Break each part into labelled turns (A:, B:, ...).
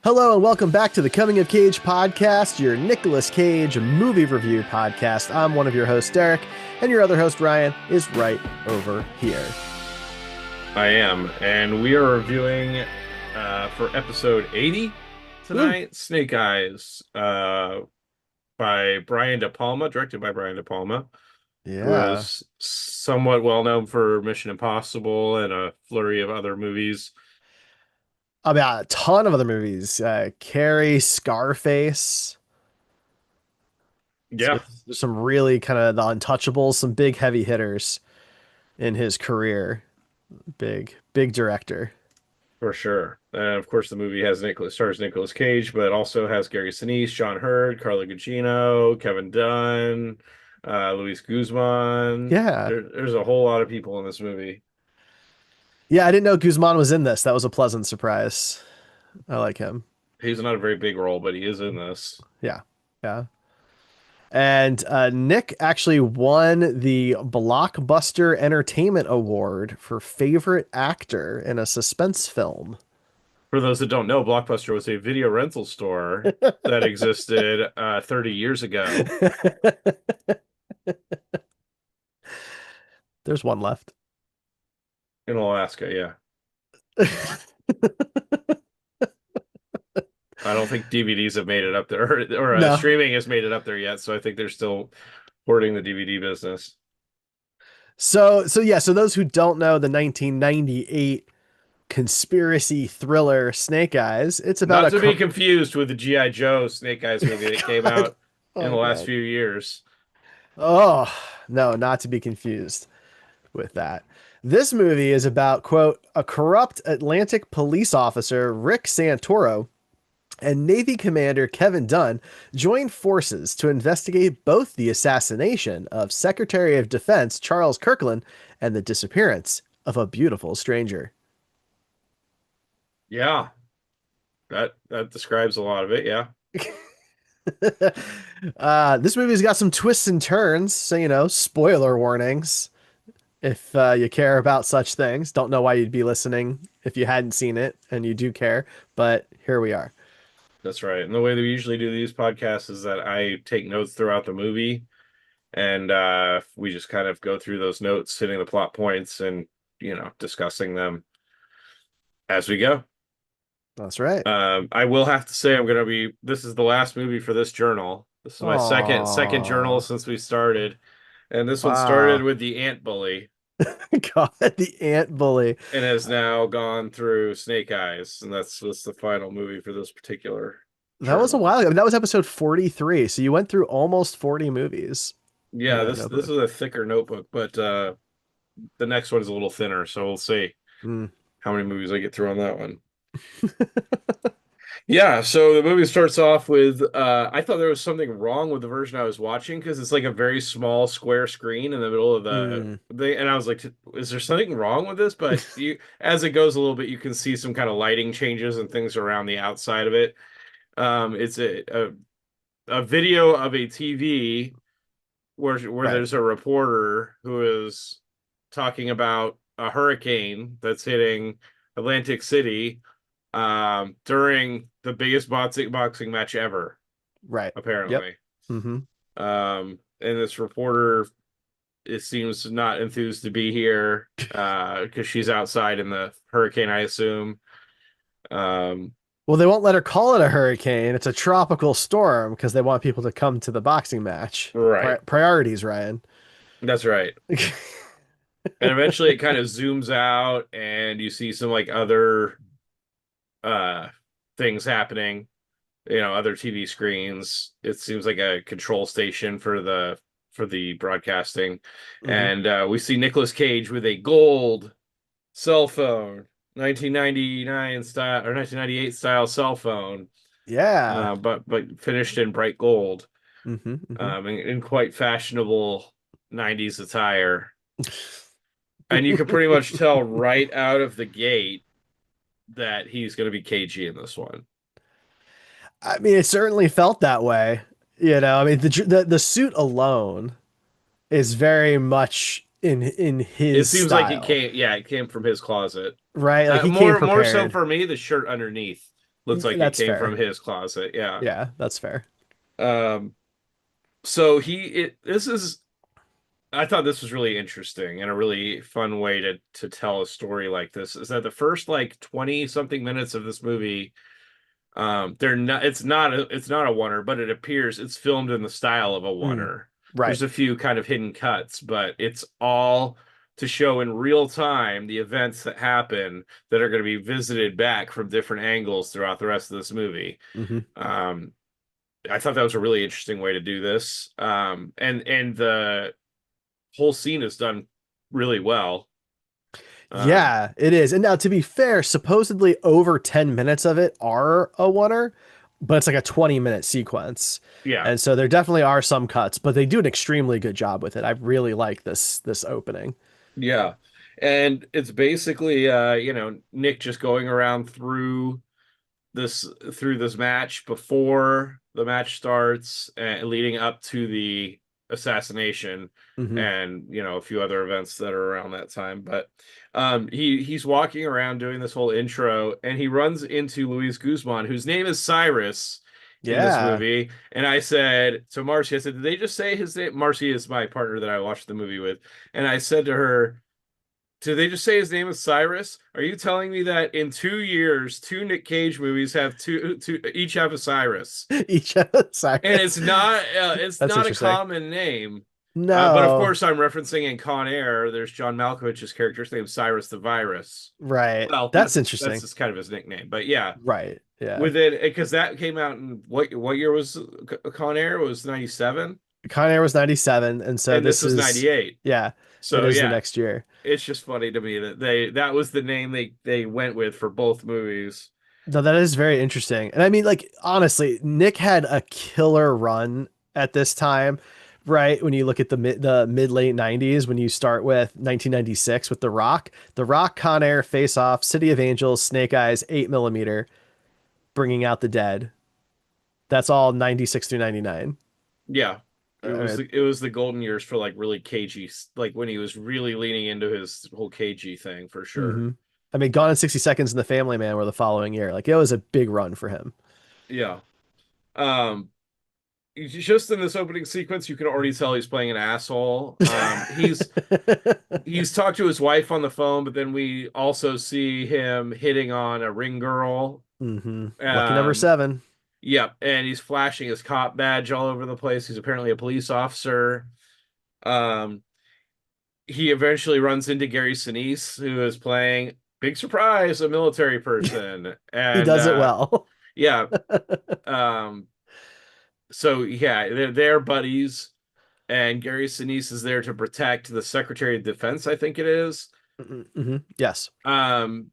A: Hello and welcome back to the Coming of Cage podcast, your Nicolas Cage movie review podcast. I'm one of your hosts, Derek, and your other host, Ryan, is right over here.
B: I am, and we are reviewing for episode 80 tonight,
A: Woo.
B: Snake Eyes, by Brian De Palma, directed by Brian De Palma, who
A: Yeah.
B: is somewhat well known for Mission Impossible and a flurry of other movies.
A: About a ton of other movies. Carrie, Scarface. So
B: Yeah,
A: there's some really kind of the untouchables, some big heavy hitters in his career. Big director.
B: for sure. And of course, the movie has stars Nicolas Cage, but also has Gary Sinise, John Hurd, Carla Gugino, Kevin Dunn, Luis Guzman.
A: Yeah.
B: There's a whole lot of people in this movie.
A: Yeah, I didn't know Guzman was in this. That was a pleasant surprise. I like him.
B: He's not a very big role, but he is in this.
A: Yeah. Yeah. And Nick actually won the Blockbuster Entertainment Award for favorite actor in a suspense film.
B: For those that don't know, Blockbuster was a video rental store that existed 30 years ago
A: There's one left.
B: in Alaska. Yeah. I don't think DVDs have made it up there, or
A: No.
B: streaming has made it up there yet. So I think they're still hoarding the DVD business.
A: So those who don't know the 1998 conspiracy thriller Snake Eyes, it's about
B: Not
A: a
B: to be confused with the G.I. Joe Snake Eyes movie that came
A: God.
B: out in
A: Oh
B: the last
A: God.
B: few years.
A: Oh, no, not to be confused with that. This movie is about, quote, a corrupt Atlantic police officer, Rick Santoro, and Navy Commander Kevin Dunn join forces to investigate both the assassination of Secretary of Defense Charles Kirkland and the disappearance of a beautiful stranger.
B: Yeah, that describes a lot of it. Yeah.
A: This movie's got some twists and turns, so spoiler warnings if you care about such things. Don't know why you'd be listening if you hadn't seen it and you do care, but here we are.
B: That's right. And the way that we usually do these podcasts is that I take notes throughout the movie, and we just kind of go through those notes, hitting the plot points and, discussing them as we go.
A: That's right.
B: I will have to say this is the last movie for this journal. This is my second journal
A: Oh,
B: since we started. And this one started
A: wow.
B: with the ant bully
A: God, the ant bully.
B: and has now gone through Snake Eyes. And that's the final movie for this particular
A: That was a
B: journal.
A: while ago. That was episode 43. So you went through almost 40 movies in
B: Yeah,
A: that
B: this
A: notebook.
B: is a thicker notebook, but the next one is a little thinner, so we'll see
A: Mm.
B: how many movies I get through on that one. Yeah, so the movie starts off with I thought there was something wrong with the version I was watching because it's like a very small square screen in the middle of the
A: Mm.
B: thing, and I was like, is there something wrong with this? But you as it goes a little bit, you can see some kind of lighting changes and things around the outside of it. It's a video of a TV where
A: Right.
B: there's a reporter who is talking about a hurricane that's hitting Atlantic City during the biggest boxing match ever,
A: Right. Yep.
B: apparently.
A: Hmm.
B: And this reporter, it seems not enthused to be here because she's outside in the hurricane, I assume. Um,
A: Well, they won't let her call it a hurricane. It's a tropical storm because they want people to come to the boxing match.
B: right.
A: Priorities, Ryan.
B: That's right. And eventually it kind of zooms out and you see some like other uh things happening, other TV screens. It seems like a control station for the broadcasting.
A: Hmm.
B: And we see Nicolas Cage with a gold cell phone, 1999 style or 1998 style cell phone,
A: Yeah.
B: but finished in bright gold,
A: Hmm. Hmm.
B: in quite fashionable 90s attire. And you can pretty much tell right out of the gate that he's going to be KG in this one.
A: I mean, it certainly felt that way. I mean, the suit alone is very much in
B: It
A: his
B: seems like
A: style,
B: it came from his closet.
A: right? Like he came
B: More so
A: prepared.
B: for me, the shirt underneath. Looks like it
A: That's
B: came from
A: fair.
B: his closet. Yeah.
A: Yeah, that's fair.
B: Um, so this is, I thought this was really interesting and a really fun way to tell a story like this is that the first like 20 something minutes of this movie, they're not, it's not a oneer, but it appears it's filmed in the style of a
A: Mm,
B: oneer.
A: right.
B: There's a few kind of hidden cuts, but it's all to show in real time the events that happen that are going to be visited back from different angles throughout the rest of this movie.
A: Hmm.
B: Um, I thought that was a really interesting way to do this. And the whole scene is done really well. Um,
A: Yeah, it is. And now, to be fair, supposedly over 10 minutes of it are a oneer, but it's like a 20-minute sequence.
B: yeah,
A: And so there definitely are some cuts, but they do an extremely good job with it. I really like this opening.
B: yeah. And it's basically Nick just going around through this match before the match starts and leading up to the assassination
A: Hmm.
B: and a few other events that are around that time. But he's walking around doing this whole intro and he runs into Luis Guzman, whose name is Cyrus in this
A: Yeah.
B: movie. And I said to Marcy, I said, did they just say his name? Marcy is my partner that I watched the movie with. And I said to her, did they just say his name is Cyrus? Are you telling me that in 2 years, two Nick Cage movies have two each have a Cyrus?
A: Each of the
B: And
A: Cyrus.
B: it's
A: That's
B: not a
A: interesting.
B: common name. But of
A: No.
B: course, I'm referencing in Con Air. There's John Malkovich's character's name, Cyrus the Virus.
A: Right.
B: Well,
A: That's
B: that's
A: interesting.
B: just kind of his nickname. But yeah,
A: Right. Yeah.
B: within because that came out in what year was Con Air? It was 97,
A: Con Air was 97, and so
B: and this
A: this
B: was
A: is,
B: 98.
A: yeah, it
B: So
A: is the
B: yeah,
A: next year.
B: it's just funny to me that that was the name they went with for both movies.
A: No, that is very interesting. And I mean, like, honestly, Nick had a killer run at this time, right? When you look at the mid late 90s, when you start with 1996 with The Rock, Con Air, Face Off, City of Angels, Snake Eyes, 8 millimeter, Bringing Out the Dead. That's all 96 through 99.
B: Yeah.
A: Uh,
B: It was the golden years for like really cagey, like when he was really leaning into his whole cagey thing for sure.
A: hmm I mean, Gone in 60 Seconds and The Family Man were the following year. Like, it was a big run for him.
B: Yeah. Um, just in this opening sequence, you can already tell he's playing an asshole. He's talked to his wife on the phone, but then we also see him hitting on a ring girl.
A: Lucky number
B: Um,
A: seven.
B: yep, and he's flashing his cop badge all over the place. He's apparently a police officer. Um, he eventually runs into Gary Sinise, who is playing, big surprise, a military person.
A: He
B: And
A: does it well.
B: yeah, um, so yeah, they're buddies, and Gary Sinise is there to protect the Secretary of Defense, I think it is,
A: Yes.
B: um,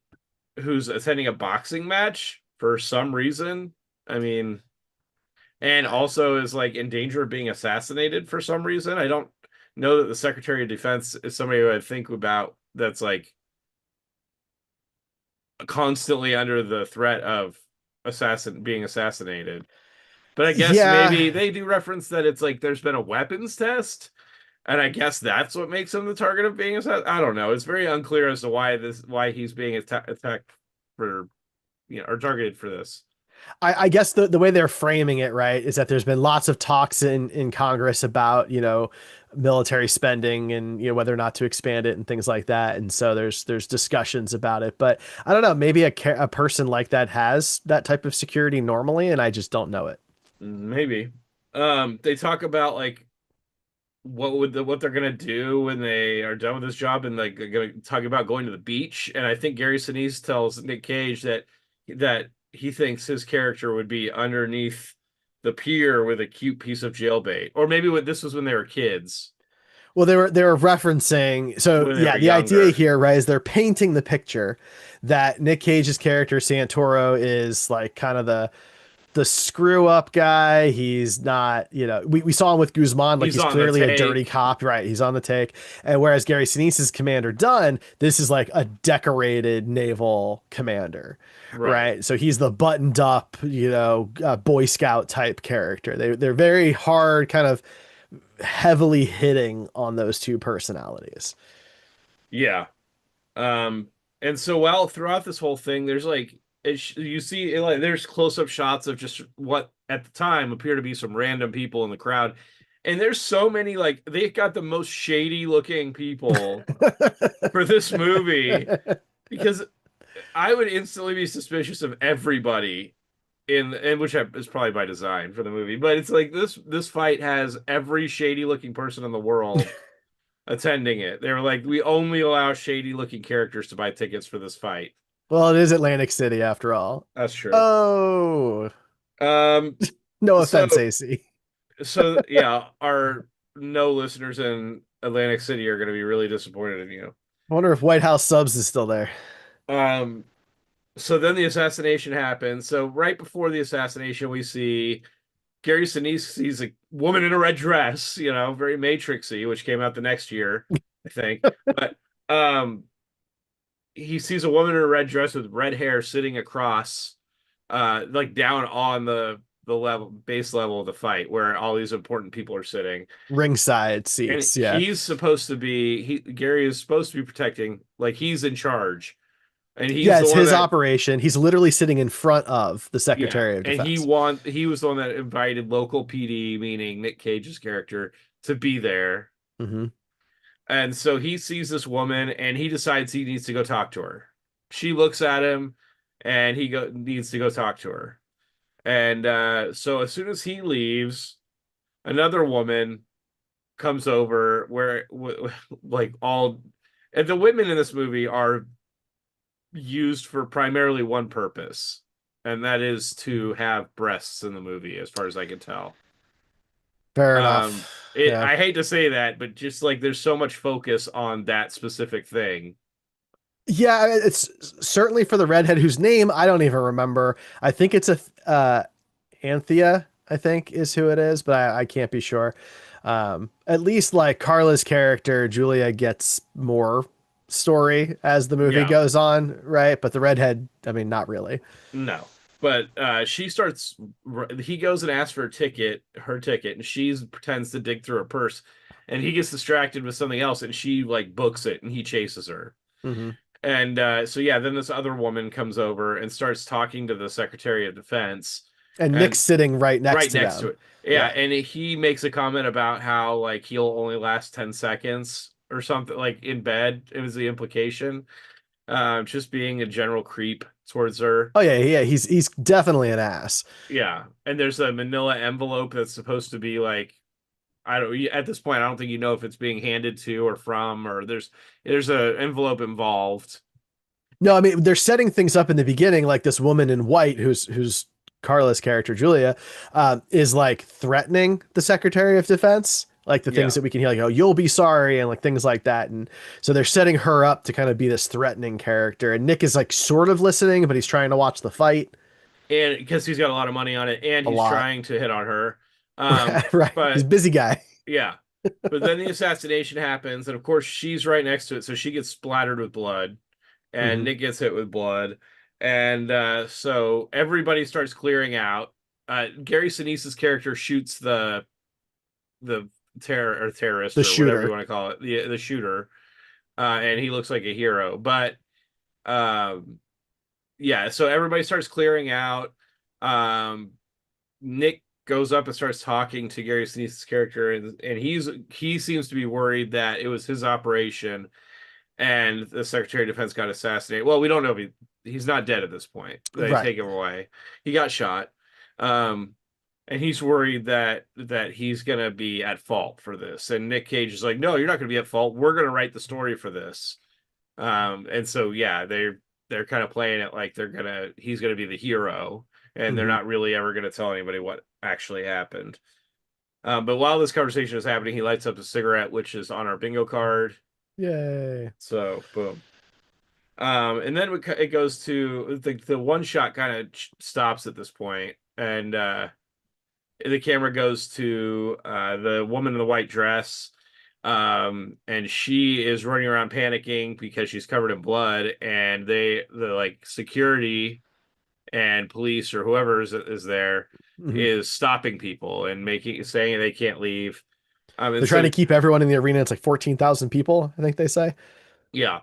B: who's attending a boxing match for some reason. I mean, and also is like in danger of being assassinated for some reason. I don't know that the Secretary of Defense is somebody who I think about that's like constantly under the threat of being assassinated. But I guess
A: Yeah.
B: maybe they do reference that it's like there's been a weapons test, and I guess that's what makes him the target of being assassinated. I don't know. It's very unclear as to why he's being attacked for or targeted for this.
A: I guess the way they're framing it, right, is that there's been lots of talks in Congress about, military spending and, whether or not to expand it and things like that. And so there's discussions about it. But I don't know, maybe a person like that has that type of security normally, and I just don't know it.
B: Maybe. They talk about like what they're gonna do when they are done with this job, and like they're gonna talk about going to the beach. And I think Gary Sinise tells Nick Cage that he thinks his character would be underneath the pier with a cute piece of jailbait, or maybe this was when they were kids,
A: Well, they were referencing, so
B: when they were
A: yeah, the idea
B: younger.
A: here, right, is they're painting the picture that Nick Cage's character Santoro is like kind of the screw up guy. He's not, we saw him with Guzman, like
B: He's
A: he's
B: on the
A: clearly a dirty
B: take,
A: cop, right? He's on the take. And whereas Gary Sinise's Commander Dunn, this is like a decorated naval commander,
B: right?
A: right? So he's the buttoned up, Boy Scout type character. They're very hard, kind of heavily hitting on those two personalities.
B: Yeah. Um, and so while throughout this whole thing, there's like you see like there's close-up shots of just what at the time appear to be some random people in the crowd. And there's so many like they got the most shady looking people for this movie because I would instantly be suspicious of everybody in which is probably by design for the movie. But it's like this fight has every shady looking person in the world attending it. They were like, we only allow shady looking characters to buy tickets for this fight.
A: Well, it is Atlantic City after all.
B: That's true.
A: Oh,
B: Um,
A: no
B: so
A: offense, AC.
B: yeah, our no listeners in Atlantic City are going to be really disappointed in you.
A: I wonder if White House Subs is still there.
B: Um, so then the assassination happens. So right before the assassination, we see Gary Sinise sees a woman in a red dress, very Matrixy, which came out the next year, I think. But um, he sees a woman in a red dress with red hair sitting across, like down on the level base level of the fight where all these important people are sitting.
A: Ringside
B: And
A: seats, yeah.
B: Gary is supposed to be protecting, like he's in charge. And he's
A: Yeah,
B: the
A: it's
B: one
A: his
B: that
A: operation. He's literally sitting in front of the
B: yeah.
A: Secretary of
B: And
A: Defense.
B: he was the one that invited local PD, meaning Nick Cage's character, to be there.
A: Hmm.
B: And so he sees this woman and he decides he needs to go talk to her. She looks at him and needs to go talk to her. And so as soon as he leaves, another woman comes over like all and the women in this movie are used for primarily one purpose, and that is to have breasts in the movie, as far as I can tell.
A: Fair enough. Yeah.
B: I hate to say that, but just like there's so much focus on that specific thing.
A: Yeah, it's certainly for the redhead whose name I don't even remember. I think it's a Anthea, I think is who it is, but I can't be sure. At least like Carla's character, Julia gets more story as the movie
B: Yeah,
A: goes on, right? But the redhead, I mean, not really.
B: no. But he goes and asks for her ticket, and she pretends to dig through her purse, and he gets distracted with something else, and she like books it, and he chases her.
A: Hmm.
B: And so yeah, then this other woman comes over and starts talking to the Secretary of Defense,
A: And Nick's
B: and
A: sitting right next
B: right
A: to
B: next to
A: them.
B: it. Yeah,
A: Yeah.
B: and he makes a comment about how like he'll only last 10 seconds or something like in bed. It was the implication. Just being a general creep towards her.
A: Oh yeah. He's definitely an ass.
B: Yeah. And there's a manila envelope that's supposed to be like I don't at this point I don't think you know if it's being handed to or from or there's a envelope involved.
A: No, I mean they're setting things up in the beginning, like this woman in white, who's Carla's character Julia, is like threatening the Secretary of Defense, like the things
B: Yeah.
A: that we can hear, like "oh, you'll be sorry" and like things like that. And so they're setting her up to kind of be this threatening character. And Nick is like sort of listening, but he's trying to watch the fight
B: And because he's got a lot of money on it and
A: a
B: he's
A: lot.
B: trying to hit on her.
A: Right, he's a
B: But
A: busy guy.
B: yeah. But then the assassination happens, and of course she's right next to it, so she gets splattered with blood, and
A: Hmm.
B: Nick gets hit with blood, and so everybody starts clearing out. Gary Sinise's character shoots the terrorist
A: The
B: or whatever you
A: shooter.
B: want to call it, the shooter, and he looks like a hero. But um, yeah, so everybody starts clearing out. Um, Nick goes up and starts talking to Gary Sinise's character, and he seems to be worried that it was his operation, and the Secretary of Defense got assassinated. Well, we don't know if he's not dead at this point. They
A: Right.
B: take him away. He got shot, um, and he's worried that he's gonna be at fault for this. And Nick Cage is like, "No, you're not gonna be at fault. We're gonna write the story for this." And so yeah, they're kind of playing it like he's gonna be the hero, and they're
A: Hmm.
B: not really ever gonna tell anybody what actually happened. But while this conversation is happening, he lights up a cigarette, which is on our bingo card.
A: Yay.
B: So boom. And then it goes to the one shot kind of stops at this point, and the camera goes to the woman in the white dress, and she is running around panicking because she's covered in blood, and the like security and police or whoever is there
A: Hmm.
B: is stopping people and making saying they can't leave. And
A: They're trying
B: so
A: to keep everyone in the arena. It's like 14,000 people, I think they say.
B: yeah,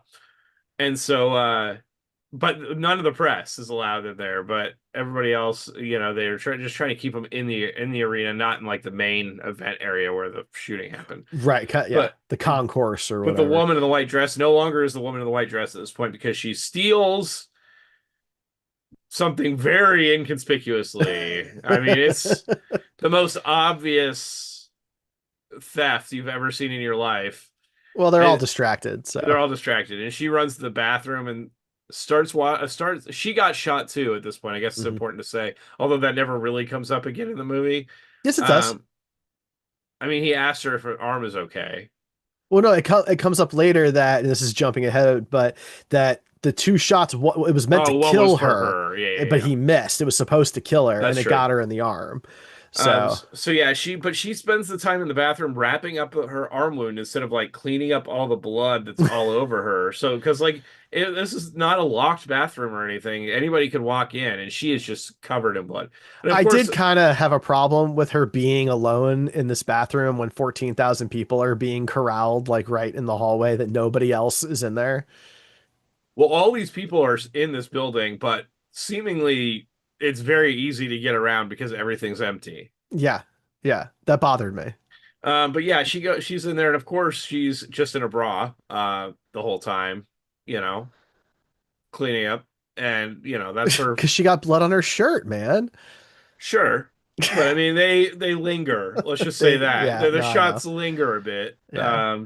B: and so but none of the press is allowed in there. But everybody else, they're just trying to keep them in the arena, not in like the main event area where the shooting happened.
A: Right. Yeah.
B: But
A: The concourse or
B: but the
A: whatever.
B: woman in the white dress no longer is the woman in the white dress at this point because she steals something very inconspicuously. I mean, it's the most obvious theft you've ever seen in your life.
A: Well, they're all
B: And
A: distracted,
B: they're
A: so.
B: all distracted. And she runs to the bathroom and starts she got shot too at this point. I guess it's
A: Mhm.
B: important to say, although that never really comes up again in the movie.
A: Yes, it does.
B: Um, I mean, he asked her if her arm is okay.
A: Well, no, it comes up later that, and this is jumping ahead, but that the two shots, it was meant to
B: Oh, one was
A: kill
B: for
A: her,
B: her. Yeah, yeah,
A: but
B: yeah.
A: he missed. It was supposed to kill her, and
B: That's
A: it
B: true.
A: got her in the arm. So,
B: So yeah, she spends the time in the bathroom wrapping up her arm wound instead of like cleaning up all the blood that's all over her. So because like this is not a locked bathroom or anything, anybody could walk in, and she is just covered in blood. And of
A: I
B: course,
A: did kind of have a problem with her being alone in this bathroom when 14,000 people are being corralled, like right in the hallway that nobody else is in there.
B: well, all these people are in this building, but seemingly it's very easy to get around because everything's empty.
A: Yeah. Yeah. That bothered me.
B: But yeah, she's in there, and of course she's just in a bra the whole time, you know, cleaning up, and that's her.
A: Because she got blood on her shirt, man.
B: Sure, but I mean they linger. Let's just say that
A: Yeah,
B: the
A: no, I know.
B: shots linger a bit.
A: Yeah.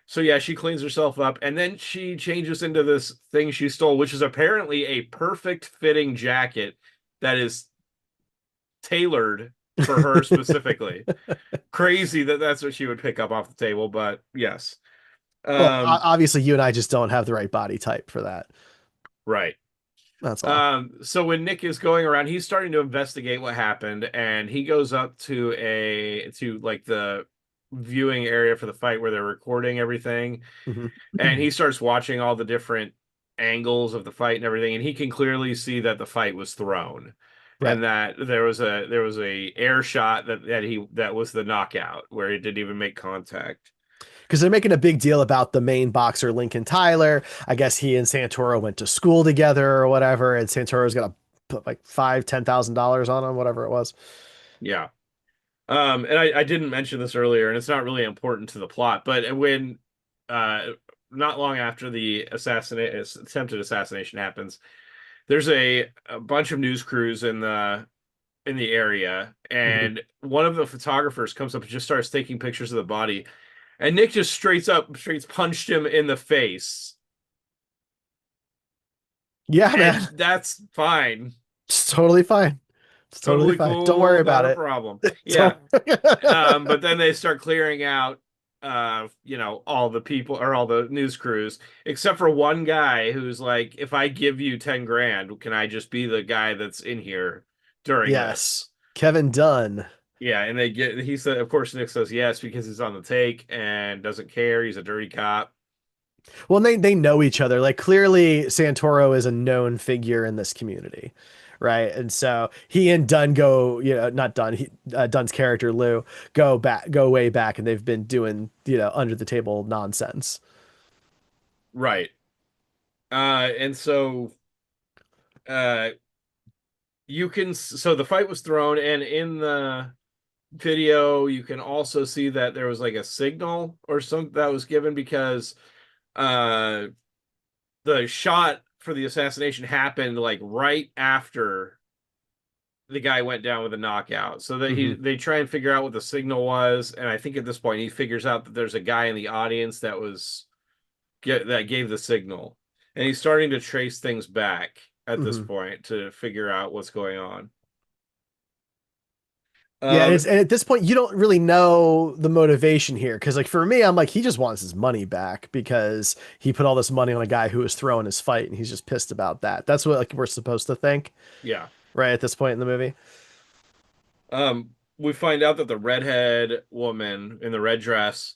B: So yeah, she cleans herself up, and then she changes into this thing she stole, which is apparently a perfect fitting jacket that is tailored for her specifically. Crazy that that's what she would pick up off the table, but yes.
A: Well,
B: Um,
A: obviously, you and I just don't have the right body type for that.
B: right.
A: That's all.
B: So when Nick is going around, he's starting to investigate what happened, and he goes up to like the viewing area for the fight where they're recording everything,
A: Mhm.
B: and he starts watching all the different angles of the fight and everything, and he can clearly see that the fight was thrown,
A: Right.
B: and that there was a air shot that was the knockout where he didn't even make contact.
A: Because they're making a big deal about the main boxer, Lincoln Tyler. I guess he and Santoro went to school together or whatever, and Santoro's gonna put like $5,000, $10,000 on him, whatever it was.
B: Yeah. And I didn't mention this earlier, and it's not really important to the plot, but when uh not long after the attempted assassination happens, there's a bunch of news crews in the area,
A: Mhm.
B: and one of the photographers comes up and just starts taking pictures of the body, and Nick just straight punched him in the face.
A: Yeah,
B: And
A: man.
B: that's fine.
A: It's totally fine. It's totally
B: Totally
A: fine. Don't worry
B: cool, not
A: about
B: a
A: it.
B: problem. Yeah.
A: Don't.
B: But then they start clearing out all the people or all the news crews, except for one guy who's like, if I give you 10 grand, can I just be the guy that's in here during
A: Yes.
B: this?
A: Kevin Dunn.
B: Yeah, and he said, of course, Nick says yes because he's on the take and doesn't care. He's a dirty cop.
A: Well, they know each other. Like clearly Santoro is a known figure in this community, right? And so he and Dunn go, not Dunn, Dunn's character Lou go way back, and they've been doing, under the table nonsense.
B: Right. And so uh so the fight was thrown, and in the video you can also see that there was like a signal or something that was given because uh the shot for the assassination happened like right after the guy went down with a knockout, so that
A: Hmm.
B: they try and figure out what the signal was, and I think at this point he figures out that there's a guy in the audience that gave the signal, and he's starting to trace things back at this
A: Hmm.
B: point to figure out what's going on.
A: Yeah, and
B: um
A: at this point you don't really know the motivation here because, like, for me, I'm like, he just wants his money back because he put all this money on a guy who was throwing his fight, and he's just pissed about that. That's what, like, we're supposed to think
B: yeah.
A: right at this point in the movie.
B: We find out that the redhead woman in the red dress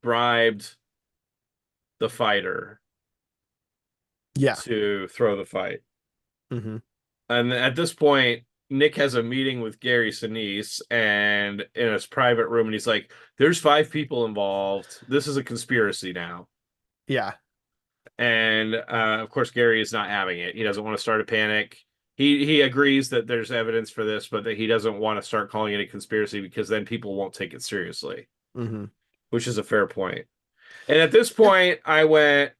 B: bribed the fighter
A: Yeah.
B: to throw the fight.
A: Hmm.
B: And at this point, Nick has a meeting with Gary Sinise and in his private room, and he's like, there's 5 people involved. This is a conspiracy now.
A: Yeah.
B: And of course, Gary is not having it. He doesn't want to start a panic. He agrees that there's evidence for this, but that he doesn't want to start calling it a conspiracy because then people won't take it seriously,
A: Hmm.
B: which is a fair point. And at this point, I went,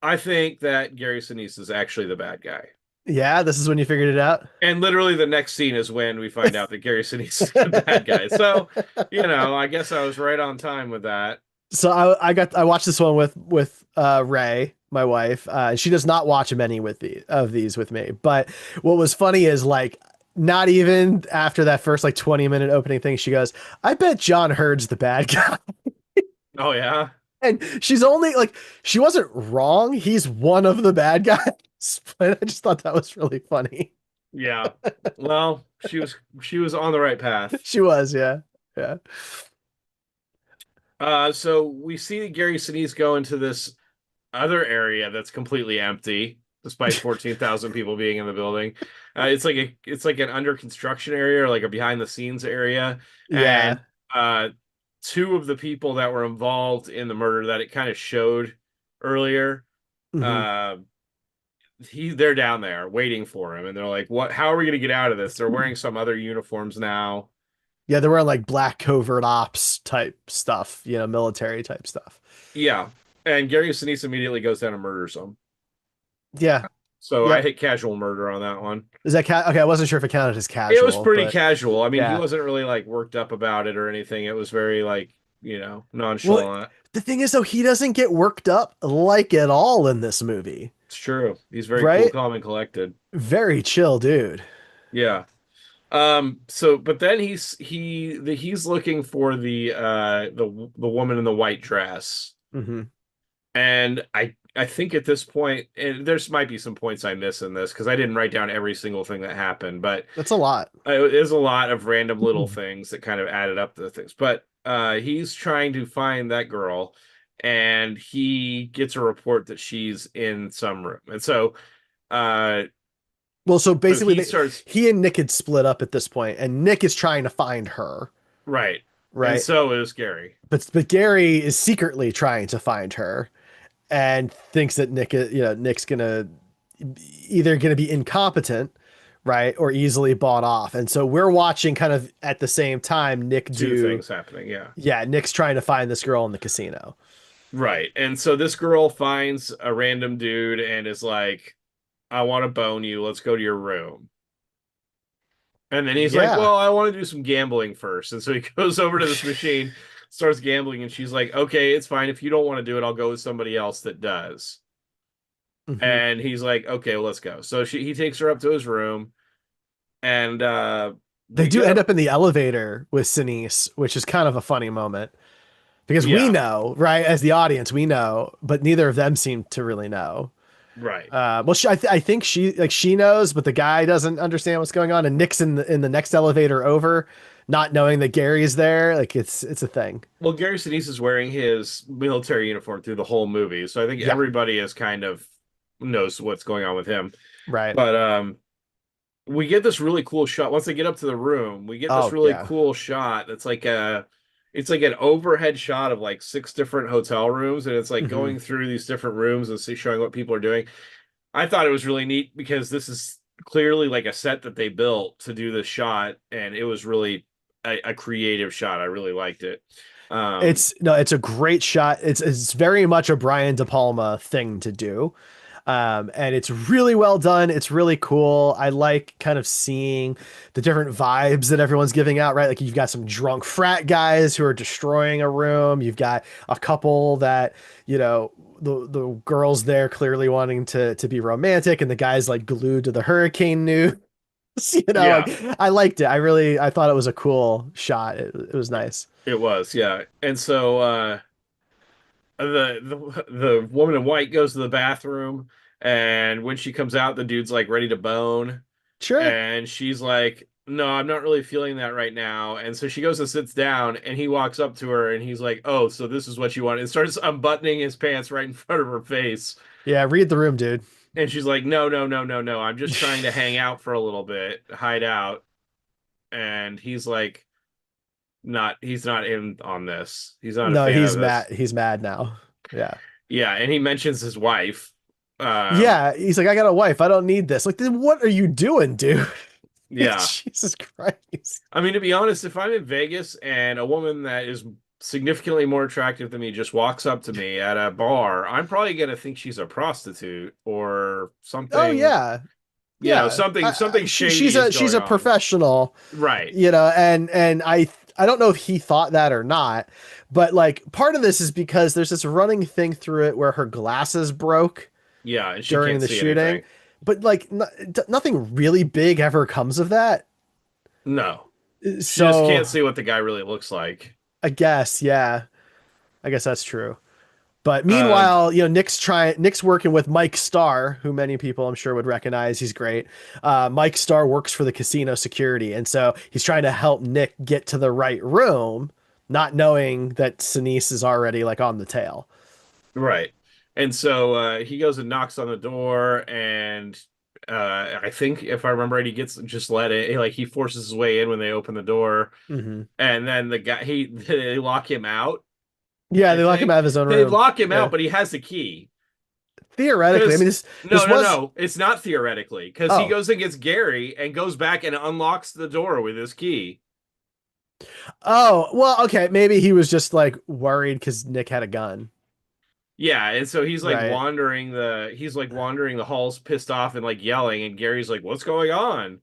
B: I think that Gary Sinise is actually the bad guy.
A: Yeah, this is when you figured it out.
B: And literally the next scene is when we find out that Gary Sinise is the bad guy. So, I guess I was right on time with that.
A: So I watched this one with Ray, my wife. She does not watch many of these with me. But what was funny is like not even after that first like 20-minute opening thing, she goes, "I bet John Hurd's the bad guy."
B: Oh yeah.
A: And she's only like she wasn't wrong. He's one of the bad guys. But I just thought that was really funny.
B: Yeah. Well, she was on the right path.
A: She was, yeah. Yeah.
B: So we see Gary Sinise go into this other area that's completely empty, despite 14,000 people being in the building. It's like an under construction area or like a behind the scenes area, and
A: Yeah.
B: uh, two of the people that were involved in the murder that it kind of showed earlier,
A: Hmm.
B: uh, they're down there waiting for him, and they're like, "What? How are we going to get out of this?" They're wearing some other uniforms now.
A: Yeah, they were like black covert ops type stuff, military type stuff.
B: Yeah, and Gary Sinise immediately goes down and murders them.
A: Yeah.
B: So I
A: Yep.
B: hit casual murder on that one.
A: Is that okay? I wasn't sure if it counted as
B: It was
A: casual,
B: pretty
A: but
B: casual. I mean, he
A: yeah.
B: wasn't really like worked up about it or anything. It was very like,
A: Well,
B: nonchalant.
A: the thing is though, he doesn't get worked up like at all in this movie,
B: It's true. He's very cool,
A: right?
B: calm, and collected.
A: Very chill dude.
B: Yeah. So but then he's looking for the woman in the white dress.
A: Hmm.
B: And I think at this point, and there's might be some points I miss in this because I didn't write down every single thing that happened, but
A: That's a lot.
B: it is a lot of random little things that kind of added up to the things. But he's trying to find that girl, and he gets a report that she's in some room. And uh,
A: Well, so
B: so
A: basically,
B: he starts
A: he and Nick had split up at this point, and Nick is trying to find her,
B: right, and
A: right?
B: so is Gary.
A: But Gary is secretly trying to find her, and thinks that Nick's either gonna be incompetent, right, or easily bought off. And so we're watching kind of at the same time Nick
B: Two
A: do,
B: things happening, yeah.
A: yeah, Nick's trying to find this girl in the casino.
B: Right. And so this girl finds a random dude and is like, I want to bone you. Let's go to your room. And then he's like,
A: Yeah.
B: well, I want to do some gambling first. And so he goes over to this machine, starts gambling, and she's like, okay, it's fine. If you don't want to do it, I'll go with somebody else that does.
A: Hmm.
B: And he's like, okay, well, let's go. So he takes her up to his room, and
A: They
B: we
A: do
B: get
A: end
B: up.
A: up in the elevator with Sinise, which is kind of a funny moment because we
B: Yeah,
A: know, right, as the audience, we know, but neither of them seem to really know.
B: right.
A: Well, I think she knows, but the guy doesn't understand what's going on, and Nick's in the next elevator over, not knowing that Gary is there. Like it's a thing.
B: Well, Gary Sinise is wearing his military uniform through the whole movie. So I think
A: Yeah.
B: everybody is kind of knows what's going on with him.
A: Right.
B: But we get this really cool shot once they get up to the room. We get this
A: Oh
B: really
A: yeah.
B: cool shot that's like it's like an overhead shot of like six different hotel rooms, and it's like
A: Hmm.
B: going through these different rooms and showing what people are doing. I thought it was really neat because this is clearly like a set that they built to do this shot, and it was really a creative shot. I really liked it. Um,
A: It's no, it's a great shot. It's very much a Brian De Palma thing to do. And it's really well done. It's really cool. I like kind of seeing the different vibes that everyone's giving out, right? Like you've got some drunk frat guys who are destroying a room. You've got a couple that, the girls there clearly wanting to be romantic, and the guys like glued to the hurricane news. Like
B: yeah,
A: I liked it. I thought it was a cool shot. It was nice.
B: it was, yeah. And so the woman in white goes to the bathroom, and when she comes out, the dude's like ready to bone,
A: Sure.
B: and she's like, "No, I'm not really feeling that right now." And so she goes and sits down, and he walks up to her, and he's like, "Oh, so this is what you want?" And starts unbuttoning his pants right in front of her face.
A: Yeah, read the room, dude.
B: And she's like, "No, no, no, no, no. I'm just trying to hang out for a little bit, hide out." And he's like, he's not in on this. He's not a
A: No,
B: fan
A: he's
B: of
A: mad.
B: this.
A: He's mad now. Yeah.
B: Yeah, and he mentions his wife. Um,
A: Yeah, he's like, I got a wife. I don't need this. Like, then what are you doing, dude? Like,
B: yeah.
A: Jesus Christ.
B: I mean, to be honest, if I'm in Vegas and a woman that is significantly more attractive than me just walks up to me at a bar, I'm probably gonna think she's a prostitute or
A: Oh
B: something,
A: yeah, yeah.
B: something
A: She's
B: shady is
A: a
B: going on.
A: professional,
B: Right.
A: and I don't know if he thought that or not, but like part of this is because there's this running thing through it where her glasses broke
B: Yeah, and she
A: during
B: can't
A: the
B: see
A: shooting,
B: anything.
A: but like nothing really big ever comes of that.
B: No. She just
A: So
B: can't see what the guy really looks like.
A: I guess, yeah, I guess that's true. But
B: Um,
A: meanwhile, Nick's working with Mike Starr, who many people I'm sure would recognize. He's great. Mike Starr works for the casino security, and so he's trying to help Nick get to the right room, not knowing that Sinise is already like on the tail.
B: right. And so he goes and knocks on the door, and I think if I remember right, he gets just let it. Like he forces his way in when they open the door,
A: Hmm.
B: and then the guy they lock him out.
A: Yeah,
B: I
A: they lock him
B: think
A: out of his own
B: they
A: room.
B: lock him out,
A: Yeah,
B: but he has the key.
A: theoretically, I mean
B: Because
A: this was.
B: no, it's not theoretically. Because he
A: Oh,
B: goes and gets Gary and goes back and unlocks the door with his key.
A: oh, well, okay, maybe he was just like worried because Nick had a gun,
B: Yeah, and so
A: right?
B: he's like wandering the halls, pissed off and like yelling, and Gary's like, "What's going on?"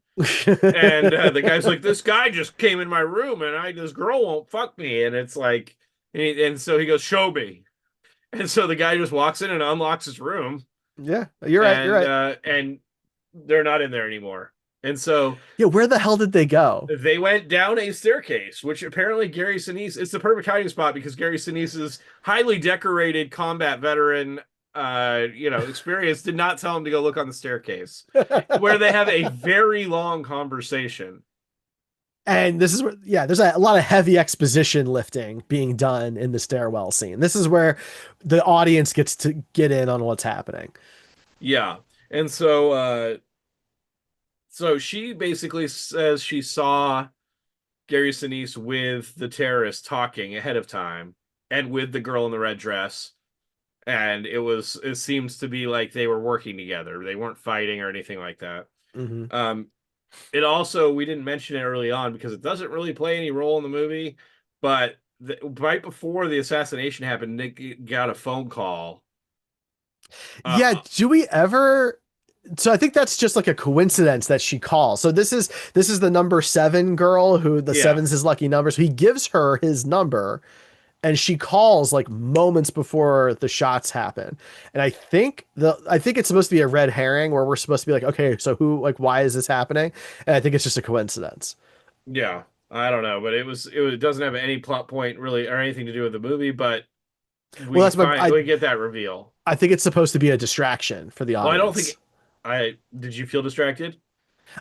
B: And the guy's like, "This guy just came in my room, and this girl won't fuck me." And it's like, and so he goes, "Show me." And so the guy just walks in and unlocks his room,
A: Yeah, you're right. You're
B: and
A: right.
B: they're not in there anymore. And so
A: Yeah, where the hell did they go?
B: they went down a staircase, which apparently Gary Sinise, it's the perfect hiding spot because Gary Sinise's highly decorated combat veteran, experience did not tell him to go look on the staircase, where they have a very long conversation.
A: And this is where, yeah, there's a lot of heavy exposition lifting being done in the stairwell scene. This is where the audience gets to get in on what's happening.
B: Yeah. And so she basically says she saw Gary Sinise with the terrorist talking ahead of time and with the girl in the red dress. And it seems to be like they were working together. They weren't fighting or anything like that.
A: Hmm.
B: Um, it also, we didn't mention it early on because it doesn't really play any role in the movie, but right before the assassination happened, Nick got a phone call.
A: Yeah,
B: Uh,
A: do we ever? So I think that's just like a coincidence that she calls. So this is the number seven girl who the
B: yeah,
A: seven's his lucky number. So he gives her his number and she calls like moments before the shots happen. And I think it's supposed to be a red herring where we're supposed to be like, okay, so who like why is this happening? And I think it's just a coincidence.
B: yeah. I don't know, but it doesn't have any plot point really or anything to do with the movie, but
A: Well, that's my
B: we get that reveal.
A: I think it's supposed to be a distraction for the
B: Well, I don't think
A: audience.
B: I did you feel distracted?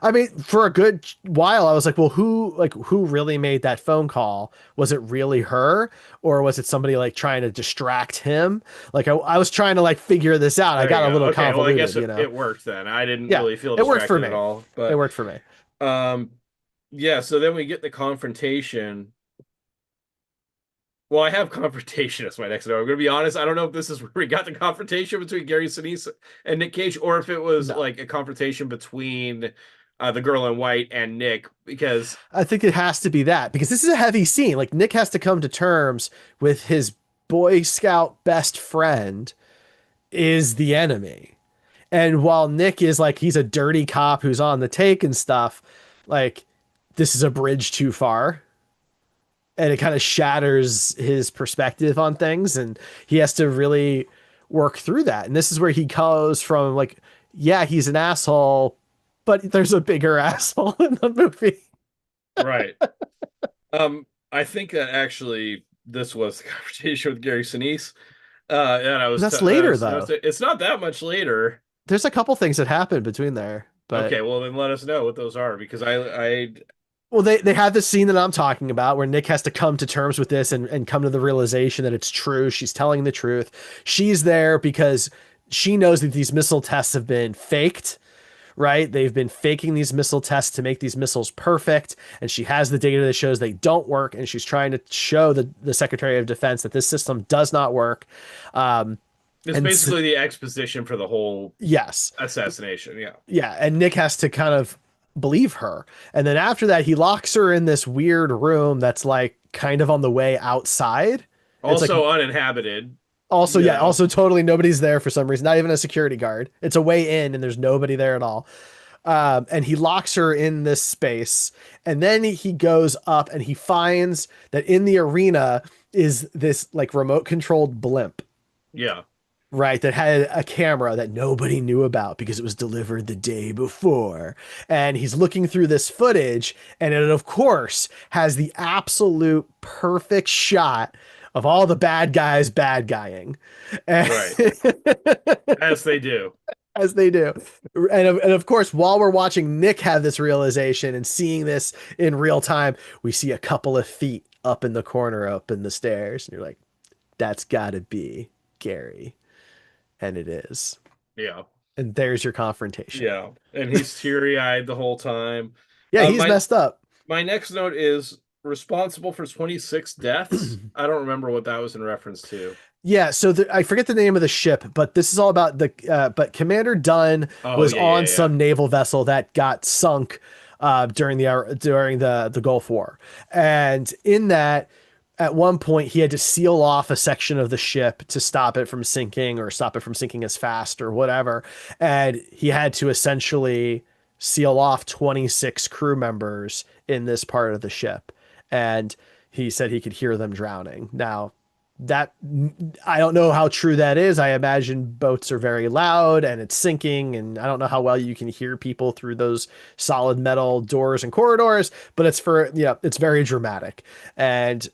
A: I mean, for a good while, I was like, well, who really made that phone call? Was it really her, or was it somebody like trying to distract him? Like, I was trying to like figure this out. I
B: There you
A: got a
B: go.
A: little
B: Okay, well, I guess
A: convoluted, you know?
B: it worked then. I didn't
A: Yeah,
B: really feel
A: it worked for
B: distracted at
A: me.
B: all,
A: It
B: but
A: worked for me.
B: um yeah, so then we get the confrontation. Well, I have confrontation as my next note. I'm gonna be honest, I don't know if this is where we got the confrontation between Gary Sinise and Nick Cage, or if it was
A: No,
B: like a confrontation between the girl in white and Nick, because
A: I think it has to be that because this is a heavy scene. Like Nick has to come to terms with his Boy Scout best friend is the enemy. And while Nick is like he's a dirty cop who's on the take and stuff, like this is a bridge too far. And it kind of shatters his perspective on things. And he has to really work through that. And this is where he goes from like, yeah, he's an asshole, but there's a bigger asshole in the movie.
B: right. I think that actually this was the conversation with Gary Sinise. And
A: That's later though.
B: it's not that much later.
A: There's a couple things that happen between there, but
B: Okay, well then let us know what those are because I
A: well, they have the scene that I'm talking about where Nick has to come to terms with this and come to the realization that it's true. She's telling the truth. She's there because she knows that these missile tests have been faked, right? They've been faking these missile tests to make these missiles perfect. And she has the data that shows they don't work. And she's trying to show the Secretary of Defense that this system does not work. Um,
B: It's
A: And
B: basically the exposition for the whole
A: yes,
B: assassination. Yeah.
A: yeah, and Nick has to kind of believe her. And then after that, he locks her in this weird room that's like kind of on the way outside. It's like
B: Also uninhabited,
A: also,
B: you
A: yeah,
B: know.
A: also totally nobody's there for some reason, not even a security guard. It's a way in and there's nobody there at all. And he locks her in this space. And then he goes up and he finds that in the arena is this like remote controlled blimp,
B: Yeah.
A: right? That had a camera that nobody knew about because it was delivered the day before. And he's looking through this footage, and it, of course, has the absolute perfect shot of all the bad guys bad guying. And
B: Right. As they do.
A: as they do. And of course, while we're watching Nick have this realization and seeing this in real time, we see a couple of feet up in the corner, up in the stairs. And you're like, that's got to be Gary. And it is.
B: Yeah.
A: And there's your confrontation.
B: Yeah. And he's teary-eyed the whole time.
A: Yeah, he's
B: My
A: messed up.
B: my next note is responsible for 26 deaths. I don't remember what that was in reference to.
A: Yeah, so I forget the name of the ship, but this is all about the. But Commander Dunn
B: Oh
A: was
B: yeah,
A: on
B: yeah, yeah.
A: some naval vessel that got sunk during the Gulf War, and in that, at one point he had to seal off a section of the ship to stop it from sinking or stop it from sinking as fast or whatever, and he had to essentially seal off 26 crew members in this part of the ship, and he said he could hear them drowning. Now that I don't know how true that is. I imagine boats are very loud and it's sinking, and I don't know how well you can hear people through those solid metal doors and corridors, but it's for, yeah, it's very dramatic. And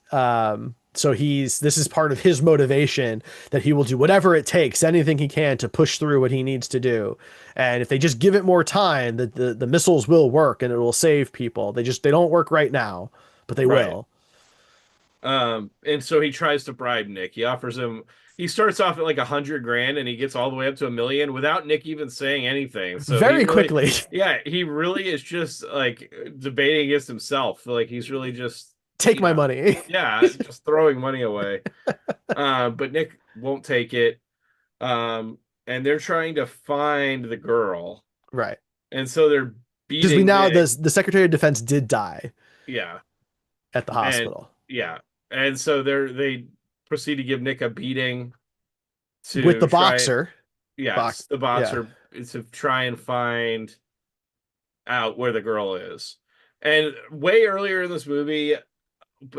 A: so this is part of his motivation, that he will do whatever it takes, anything he can to push through what he needs to do. And if they just give it more time, the missiles will work and it will save people. They don't work right now, but they
B: Right.
A: will.
B: And so he tries to bribe Nick. He starts off at like 100 grand and he gets all the way up to 1 million without Nick even saying anything. So
A: Very quickly.
B: yeah, he really is just like debating against himself. Like he's really just,
A: Take my money.
B: yeah, just throwing money away. But Nick won't take it. And they're trying to find the girl.
A: Right.
B: And so they're
A: Because we
B: beating
A: now
B: Nick.
A: the Secretary of Defense did die
B: Yeah.
A: at the
B: And
A: hospital
B: yeah. And so they proceed to give Nick a beating
A: with
B: to
A: the
B: try,
A: boxer.
B: yes, the
A: Yeah.
B: boxer, to try and find out where the girl is. And way earlier in this movie,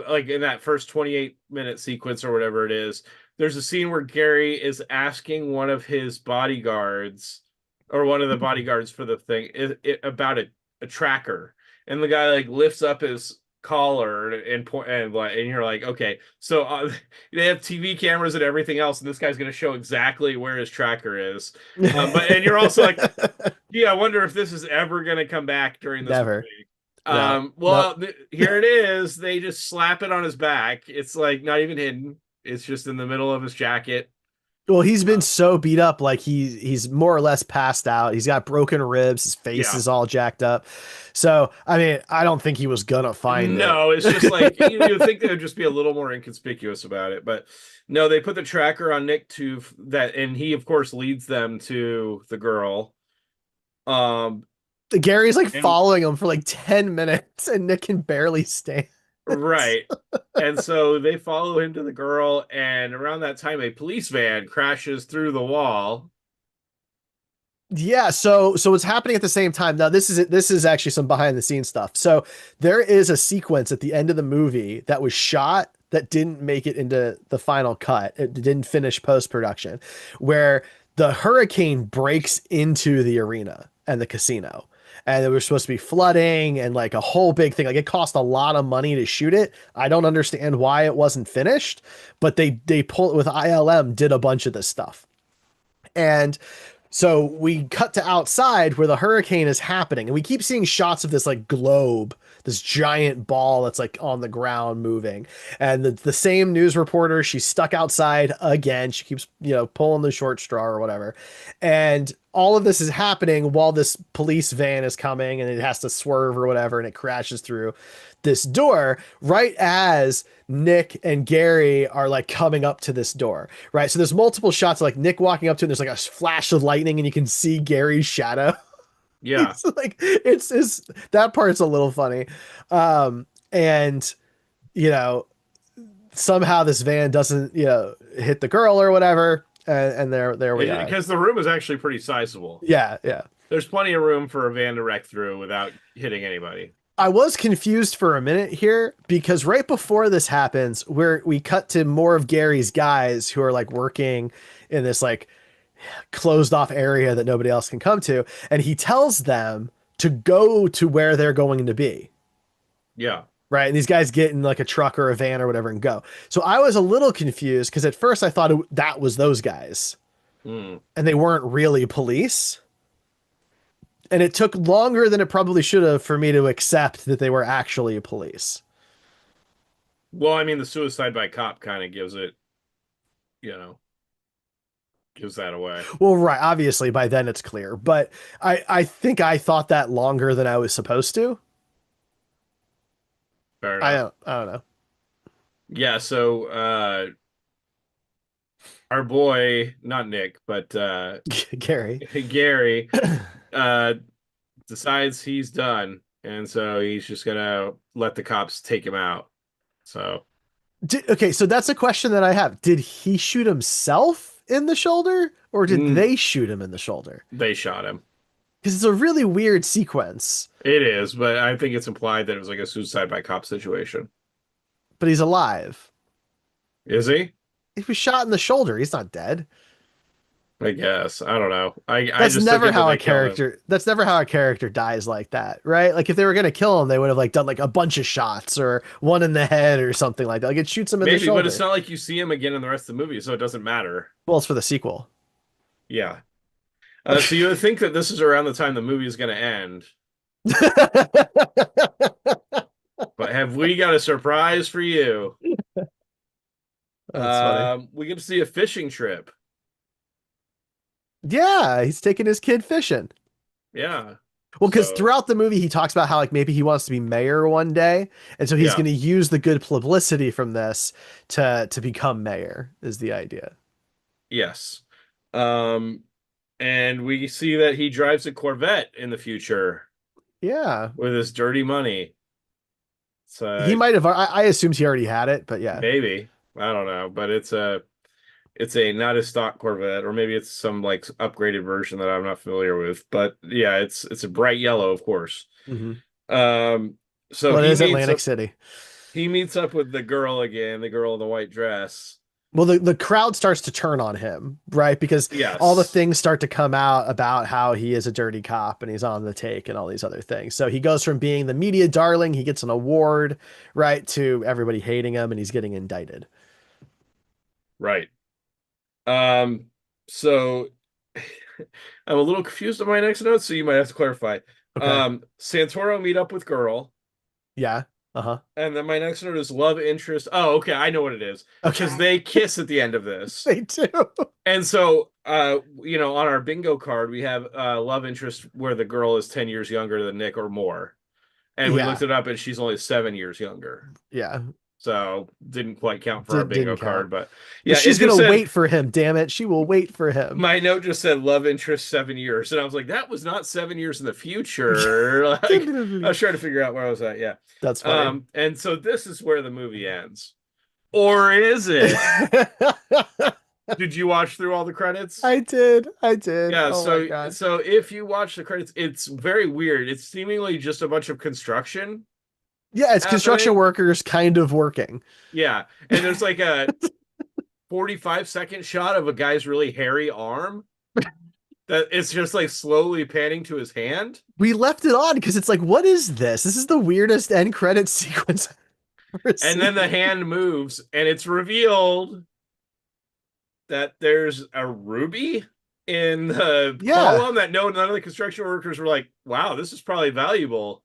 B: like in that first 28-minute sequence or whatever it is, there's a scene where Gary is asking one of his bodyguards, or one of the bodyguards for the thing, about a tracker. And the guy like lifts up his collar and point, and you're like, okay, so they have TV cameras and everything else, and this guy's going to show exactly where his tracker is. And you're also like, yeah, I wonder if this is ever going to come back during this
A: Never.
B: movie.
A: No.
B: Well,
A: Nope.
B: here it is. They just slap it on his back. It's like not even hidden. It's just in the middle of his jacket.
A: Well, he's been so beat up, like he's more or less passed out. He's got broken ribs. His face
B: Yeah.
A: is all jacked up. So, I mean, I don't think he was gonna find it.
B: No, it's just like you would think they would just be a little more inconspicuous about it, but no, they put the tracker on Nick to that, and he of course leads them to the girl.
A: Gary's like
B: And
A: following him for like 10 minutes, and Nick can barely stand.
B: right. And so they follow him to the girl, and around that time, a police van crashes through the wall.
A: Yeah, so it's happening at the same time. Now this is actually some behind the scenes stuff. So there is a sequence at the end of the movie that was shot that didn't make it into the final cut. It didn't finish post-production, where the hurricane breaks into the arena and the casino. And there was supposed to be flooding and like a whole big thing. Like it cost a lot of money to shoot it. I don't understand why it wasn't finished, but they pulled with ILM, did a bunch of this stuff. And so we cut to outside where the hurricane is happening, and we keep seeing shots of this like globe, this giant ball that's like on the ground moving. And the same news reporter, she's stuck outside again. She keeps, pulling the short straw or whatever. And all of this is happening while this police van is coming and it has to swerve or whatever, and it crashes through this door right as Nick and Gary are like coming up to this door, right? So there's multiple shots of like Nick walking up to it, and there's like a flash of lightning, and you can see Gary's shadow.
B: Yeah.
A: It's like it's that part's a little funny. And you know, somehow this van doesn't, hit the girl or whatever, and there we are.
B: Because the room is actually pretty sizable.
A: Yeah, yeah.
B: There's plenty of room for a van to wreck through without hitting anybody.
A: I was confused for a minute here because right before this happens, we cut to more of Gary's guys who are like working in this like closed off area that nobody else can come to, and he tells them to go to where they're going to be.
B: Yeah.
A: Right. And these guys get in like a truck or a van or whatever and go. So I was a little confused because at first I thought that was those guys
B: Mm.
A: and they weren't really police. And it took longer than it probably should have for me to accept that they were actually police.
B: Well, I mean, the suicide by cop kind of gives it, you know, gives that away.
A: Well, right. Obviously, by then it's clear. But I think I thought that longer than I was supposed to.
B: Fair enough.
A: I don't know.
B: Yeah, so our boy, not Nick, but
A: Gary.
B: Gary, uh, decides he's done, and so he's just gonna let the cops take him out. So
A: Okay, so that's a question that I have. Did he shoot himself in the shoulder or did they shoot him in the shoulder?
B: they shot him.
A: Because it's a really weird sequence,
B: It is, but I think it's implied that it was like a suicide by cop situation.
A: but he's alive.
B: Is he?
A: He was shot in the shoulder. He's not dead.
B: I guess. I don't know. I
A: That's
B: just took
A: never
B: it that
A: how
B: they
A: a
B: killed him.
A: character. That's never how a character dies like that, right? Like if they were gonna kill him, they would have like done like a bunch of shots or one in the head or something like that. Like it shoots him in the
B: Maybe, but it's
A: shoulder.
B: not like you see him again in the rest of the movie, so it doesn't matter.
A: Well, it's for the sequel.
B: Yeah. So you would think that this is around the time the movie is going to end, but have we got a surprise for you?
A: That's funny.
B: We get to see a fishing trip.
A: Yeah, he's taking his kid fishing.
B: Yeah.
A: Well, because
B: So,
A: throughout the movie he talks about how like maybe he wants to be mayor one day, and so he's
B: yeah.
A: going to use the good publicity from this to become mayor. Is the idea?
B: Yes. Um, and we see that he drives a Corvette in the future
A: Yeah,
B: with his dirty money.
A: he
B: So
A: might have. I assumed he already had it, but yeah.
B: maybe. I don't know, but it's a not a stock Corvette, or maybe it's some like upgraded version that I'm not familiar with. But yeah, it's a bright yellow, of course.
A: Hmm.
B: Um, so
A: Well, it is Atlantic City.
B: he meets up with the girl again, the girl in the white dress.
A: Well, the crowd starts to turn on him, right? Because all the
B: Yes,
A: things start to come out about how he is a dirty cop and he's on the take and all these other things. So he goes from being the media darling, he gets an award, right, to everybody hating him and he's getting indicted.
B: right. So I'm a little confused on my next note, so you might have to clarify.
A: Okay.
B: Santoro meet up with girl.
A: Yeah. Uh-huh.
B: And then my next note is love interest. Oh, okay, I know what it is. Because
A: Okay.
B: they kiss at the end of this.
A: They do.
B: And so on our bingo card, we have love interest where the girl is 10 years younger than Nick or more. And we
A: Yeah.
B: looked it up and she's only 7 years younger.
A: Yeah.
B: So didn't quite count for our bingo
A: Didn't
B: card,
A: count.
B: but
A: But
B: yeah,
A: she's
B: it just
A: gonna
B: said
A: wait for him, damn it. She will wait for him.
B: my note just said love interest 7 years. And I was like, that was not 7 years in the future. Like I was trying to figure out where I was at. Yeah.
A: That's funny.
B: And so this is where the movie ends. Or is it? Did you watch through all the credits?
A: I did. I did.
B: Yeah,
A: Oh my God.
B: so if you watch the credits, it's very weird. It's seemingly just a bunch of construction
A: Yeah, it's construction
B: happening.
A: workers kind of working.
B: Yeah, and there's like a 45-second shot of a guy's really hairy arm that it's just like slowly panning to his hand.
A: We left it on because it's like, what is this? This is the weirdest end credit sequence I've ever
B: And then the
A: seen.
B: hand moves and it's revealed that there's a ruby in the
A: Yeah,
B: column that none of the construction workers were like, wow, this is probably valuable.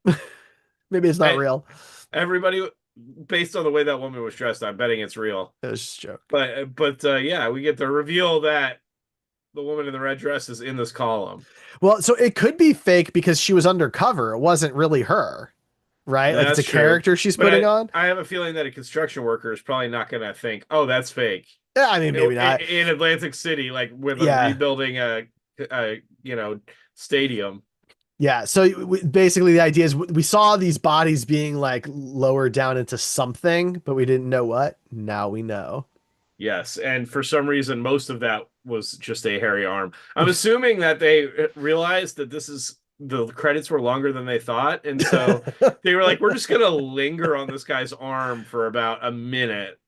A: maybe it's not
B: And
A: real.
B: everybody, based on the way that woman was dressed, I'm betting it's real.
A: It was just a joke.
B: But yeah, we get the reveal that the woman in the red dress is in this column.
A: Well, so it could be fake because she was undercover. It wasn't really her, right? Like it's
B: That's
A: a
B: true.
A: character she's
B: But
A: putting on.
B: I have a feeling that a construction worker is probably not going to think, oh, that's fake.
A: Yeah, I mean, maybe not.
B: In Atlantic City, like with a
A: Yeah.
B: rebuilding stadium.
A: Yeah. So basically, the idea is we saw these bodies being like lowered down into something, but we didn't know what. Now we know.
B: Yes, and for some reason, most of that was just a hairy arm. I'm assuming that they realized that the credits were longer than they thought, and so they were like, "We're just gonna linger on this guy's arm for about a minute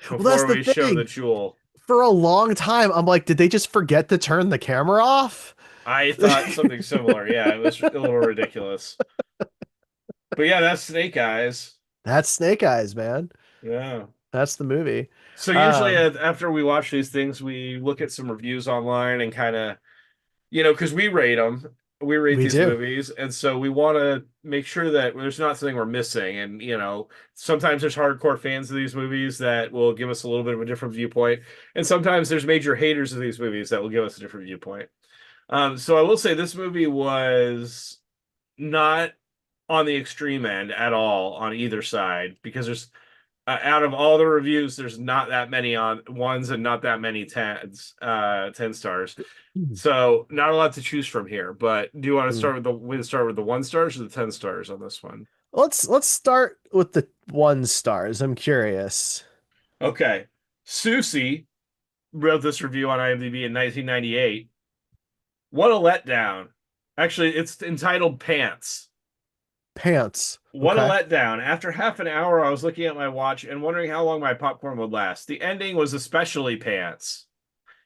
A: Well, that's
B: before
A: the
B: we show the
A: thing.
B: jewel."
A: For a long time, I'm like, did they just forget to turn the camera off?
B: I thought something similar. Yeah, it was a little ridiculous. But yeah, that's Snake Eyes.
A: That's Snake Eyes, man.
B: Yeah.
A: That's the movie.
B: So usually
A: Um,
B: after we watch these things, we look at some reviews online and kind of, because we rate them, we rate
A: we
B: these
A: do.
B: movies, and so we want to make sure that there's not something we're missing. And sometimes there's hardcore fans of these movies that will give us a little bit of a different viewpoint, and sometimes there's major haters of these movies that will give us a different viewpoint. So I will say this movie was not on the extreme end at all on either side because there's out of all the reviews, there's not that many on ones and not that many tens, 10 stars. So not a lot to choose from here. But do you want to
A: Hmm.
B: start with the 1 stars or the 10 stars on this one?
A: Let's start with the 1 stars. I'm curious.
B: Okay. Susie wrote this review on IMDb in 1998. What a letdown. Actually, it's entitled Pants.
A: Pants.
B: What a
A: Okay.
B: letdown. After half an hour, I was looking at my watch and wondering how long my popcorn would last. The ending was especially pants.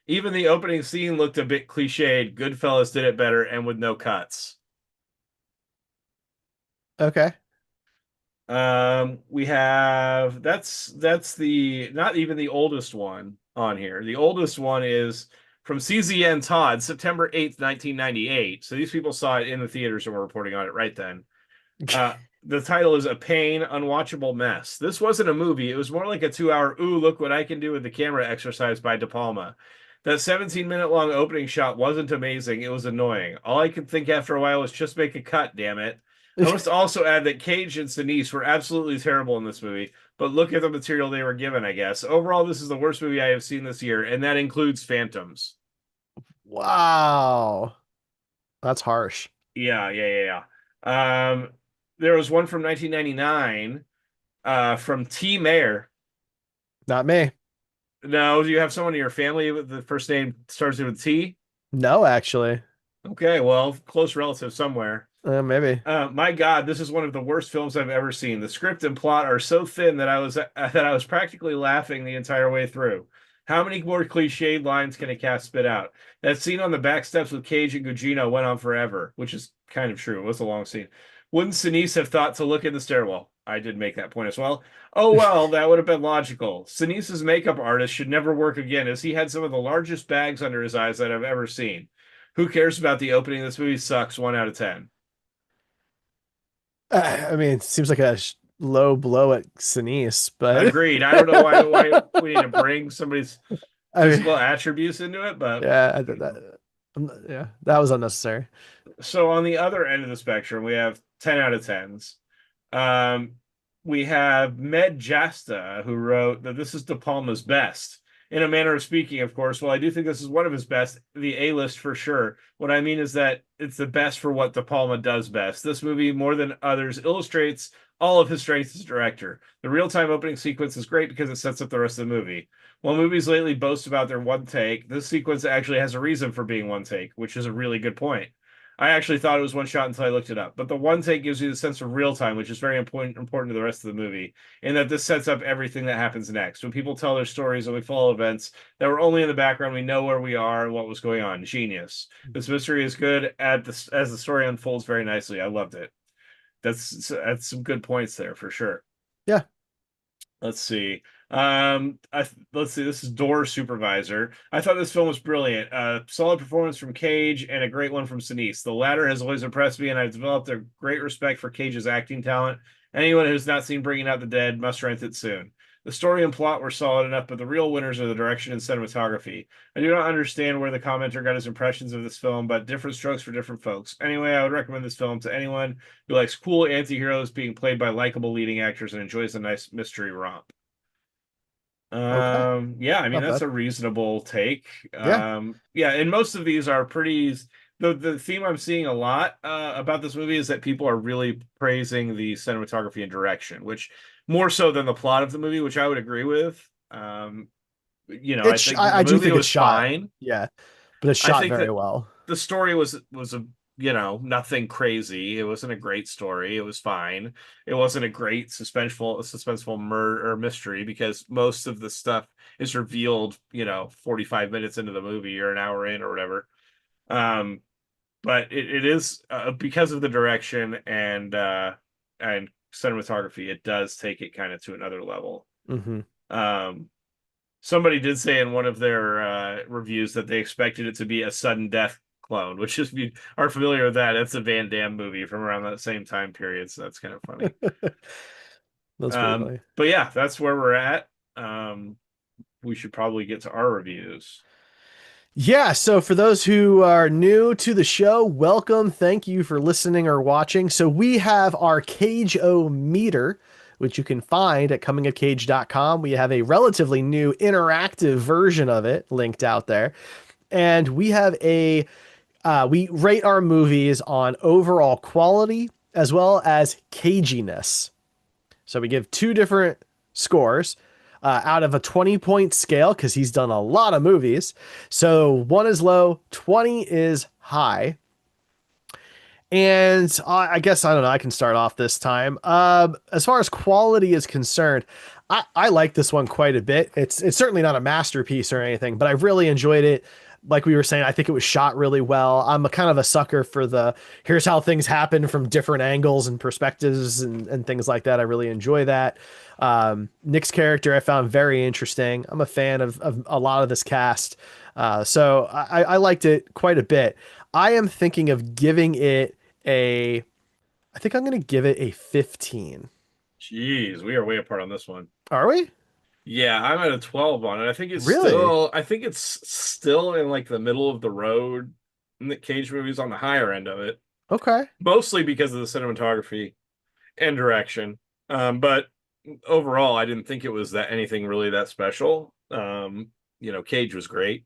B: Even the opening scene looked a bit cliched. Goodfellas did it better and with no cuts.
A: Okay.
B: We have that's the not even the oldest one on here. The oldest one is from CZN Todd, September 8th, 1998. So these people saw it in the theaters and were reporting on it right then. Uh, the title is A Pain, Unwatchable Mess. This wasn't a movie. It was more like a 2 hour, ooh, look what I can do with the camera exercise by De Palma. That 17-minute long opening shot wasn't amazing. It was annoying. All I could think after a while was just make a cut, damn it. I must also add that Cage and Sinise were absolutely terrible in this movie, but look at the material they were given, I guess. Overall, this is the worst movie I have seen this year, and that includes Phantoms.
A: Wow. That's harsh.
B: Yeah. There was one from 1999 from T. Mayer.
A: Not me.
B: No, do you have someone in your family with the first name starts with T?
A: No, actually.
B: Okay, well, close relative somewhere.
A: Maybe.
B: My God, this is one of the worst films I've ever seen. The script and plot are so thin that I was practically laughing the entire way through. How many more cliched lines can a cast spit out? That scene on the back steps with Cage and Gugino went on forever, which is kind of true. It was a long scene. Wouldn't Sinise have thought to look in the stairwell? I did make that point as well. Oh well, that would have been logical. Sinise's makeup artist should never work again, as he had some of the largest bags under his eyes that I've ever seen. Who cares about the opening? This movie sucks. 1 out of 10.
A: I mean, it seems like a low blow at Sinise, but
B: Agreed. I don't know why we need to bring somebody's
A: I mean,
B: physical attributes into it, but
A: yeah, yeah, that was unnecessary.
B: so on the other end of the spectrum, we have 10 out of 10s. Um, we have Med Jasta, who wrote that this is De Palma's best. In a manner of speaking, of course, well, I do think this is one of his best, the A-list for sure. What I mean is that it's the best for what De Palma does best. This movie, more than others, illustrates all of his strengths as a director. The real-time opening sequence is great because it sets up the rest of the movie. While movies lately boast about their one take, this sequence actually has a reason for being one take, which is a really good point. I actually thought it was one shot until I looked it up. But the one take gives you the sense of real time, which is very important to the rest of the movie, in that this sets up everything that happens next. When people tell their stories and we follow events that were only in the background, we know where we are and what was going on. Genius. This mystery is good as the story unfolds very nicely. I loved it. That's some good points there for sure.
A: Yeah.
B: Let's see. Let's see. This is Door Supervisor. I thought this film was brilliant. Solid performance from Cage and a great one from Sinise. The latter has always impressed me, and I've developed a great respect for Cage's acting talent. Anyone who's not seen Bringing Out the Dead must rent it soon. The story and plot were solid enough, but the real winners are the direction and cinematography. I do not understand where the commenter got his impressions of this film, but different strokes for different folks. Anyway, I would recommend this film to anyone who likes cool anti-heroes being played by likable leading actors and enjoys a nice mystery romp.
A: Okay.
B: Yeah, I mean
A: Not
B: that's
A: bad.
B: a reasonable take.
A: Yeah.
B: Yeah, and most of these are pretty. The theme I'm seeing a lot about this movie is that people are really praising the cinematography and direction, which more so than the plot of the movie, which I would agree with. I think the
A: I do
B: movie
A: think it's
B: was
A: shot.
B: fine.
A: Yeah, but it's
B: I
A: shot
B: think
A: very
B: that
A: well.
B: the story was a nothing crazy. It wasn't a great story. It was fine. It wasn't a great suspenseful murder or mystery because most of the stuff is revealed 45 minutes into the movie or an hour in or whatever. Um, but it is because of the direction and cinematography, it does take it kind of to another level.
A: Hmm.
B: Um, Somebody did say in one of their reviews that they expected it to be a sudden death clone, which if you are familiar with that, it's a Van Damme movie from around that same time period. So that's kind of funny.
A: That's pretty funny.
B: But yeah, that's where we're at. We should probably get to our reviews.
A: Yeah, so for those who are new to the show, welcome. Thank you for listening or watching. So we have our Cage-O meter, which you can find at comingofcage.com. We have a relatively new interactive version of it linked out there. And we have we rate our movies on overall quality as well as caginess. So we give two different scores out of a 20-point scale because he's done a lot of movies. So one is low, 20 is high. And I guess, I don't know, I can start off this time. As far as quality is concerned, I like this one quite a bit. It's certainly not a masterpiece or anything, but I really enjoyed it. Like we were saying, I think it was shot really well. I'm a kind of a sucker for the here's how things happen from different angles and perspectives and things like that. I really enjoy that. Nick's character I found very interesting. I'm a fan of a lot of this cast. So I liked it quite a bit. I am thinking of giving it a, I think I'm going to give it a 15.
B: Jeez, we are way apart on this one.
A: Are we?
B: Yeah, I'm at a 12 on it.
A: Really?
B: I think it's still in like the middle of the road. And the Cage movie's on the higher end of it,
A: Okay.
B: mostly because of the cinematography and direction. But overall, I didn't think it was that anything really that special. Cage was great,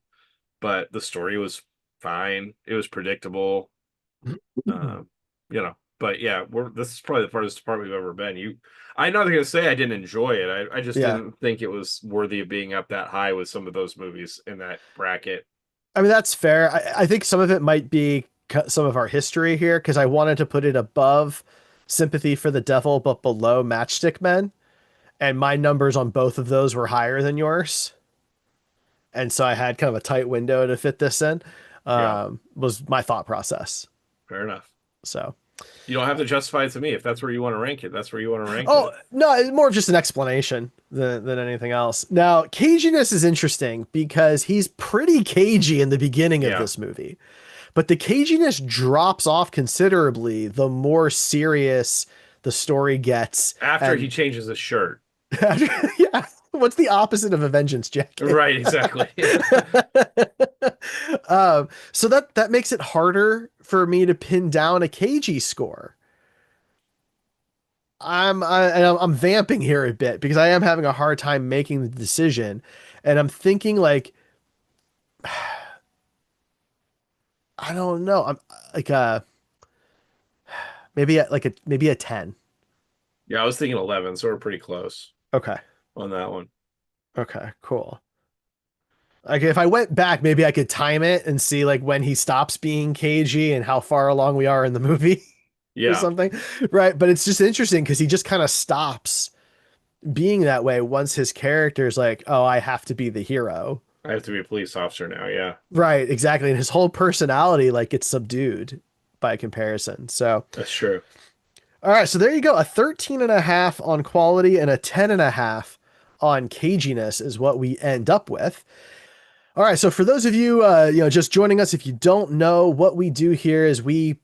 B: but the story was fine. It was predictable. Um, but yeah, this is probably the farthest apart we've ever been. I'm not gonna say I didn't enjoy it. I just
A: Yeah.
B: didn't think it was worthy of being up that high with some of those movies in that bracket.
A: I mean, that's fair. I think some of it might be some of our history here because I wanted to put it above Sympathy for the Devil, but below Matchstick Men. And my numbers on both of those were higher than yours. And so I had kind of a tight window to fit this in,
B: Yeah,
A: was my thought process.
B: fair enough.
A: So.
B: You don't have to justify it to me. If that's where you want to rank it, that's where you want to rank
A: Oh
B: it.
A: no, it's more just an explanation than anything else. Now, caginess is interesting because he's pretty cagey in the beginning of
B: Yeah.
A: this movie, but the caginess drops off considerably the more serious the story gets.
B: After he
A: And
B: changes his shirt.
A: yeah, what's the opposite of a vengeance jacket?
B: Right, exactly.
A: So that makes it harder for me to pin down a cagey score. I'm vamping here a bit because I am having a hard time making the decision, and I'm thinking like I don't know. I'm like maybe a 10.
B: Yeah, I was thinking 11, so we're pretty close
A: Okay.
B: on that one.
A: Okay, cool. Like if I went back, maybe I could time it and see like when he stops being cagey and how far along we are in the movie or
B: Yeah,
A: something. Right, but it's just interesting because he just kind of stops being that way once his character is like, "Oh, I have to be the hero."
B: I have to be a police officer now. Yeah,
A: Right, exactly. And his whole personality like gets subdued by comparison. So,
B: that's true.
A: all right, so there you go. A 13 and a half on quality and a 10 and a half on caginess is what we end up with. All right, so for those of you just joining us, if you don't know, what we do here is we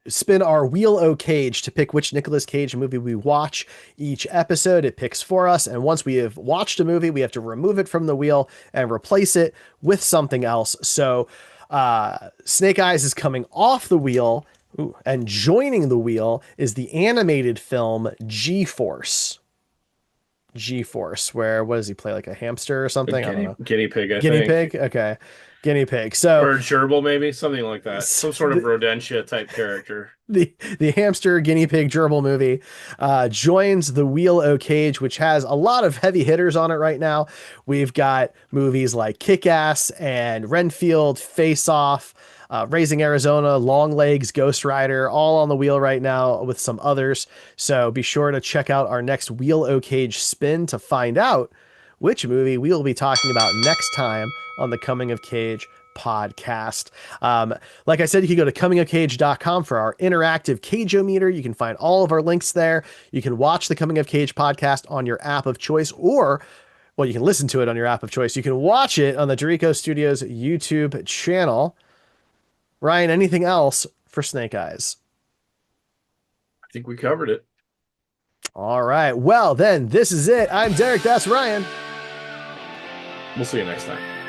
A: spin our Wheel O Cage to pick which Nicolas Cage movie we watch each episode. It picks for us. And once we have watched a movie, we have to remove it from the wheel and replace it with something else. So Snake Eyes is coming off the wheel. Ooh, and joining the wheel is the animated film G-Force. G-Force, where what does he play? Like a hamster or
B: A
A: something? I don't know.
B: guinea pig, I
A: Guinea
B: think.
A: pig? Okay. Guinea pig. So
B: Or a gerbil, maybe something like that. Some sort of rodentia type character.
A: the hamster guinea pig gerbil movie joins the Wheel O Cage, which has a lot of heavy hitters on it right now. We've got movies like Kick-Ass and Renfield, Face Off, Raising Arizona, Long Legs, Ghost Rider, all on the wheel right now with some others. So be sure to check out our next Wheel O Cage spin to find out which movie we will be talking about next time on the Coming of Cage podcast. Like I said, you can go to comingofcage.com for our interactive Cageometer. You can find all of our links there. You can watch the Coming of Cage podcast on your app of choice, or well, you can listen to it on your app of choice. You can watch it on the Derrico Studios YouTube channel. Ryan, anything else for Snake Eyes?
B: I think we covered it.
A: All right. Well, then, this is it. I'm Derek. That's Ryan.
B: We'll see you next time.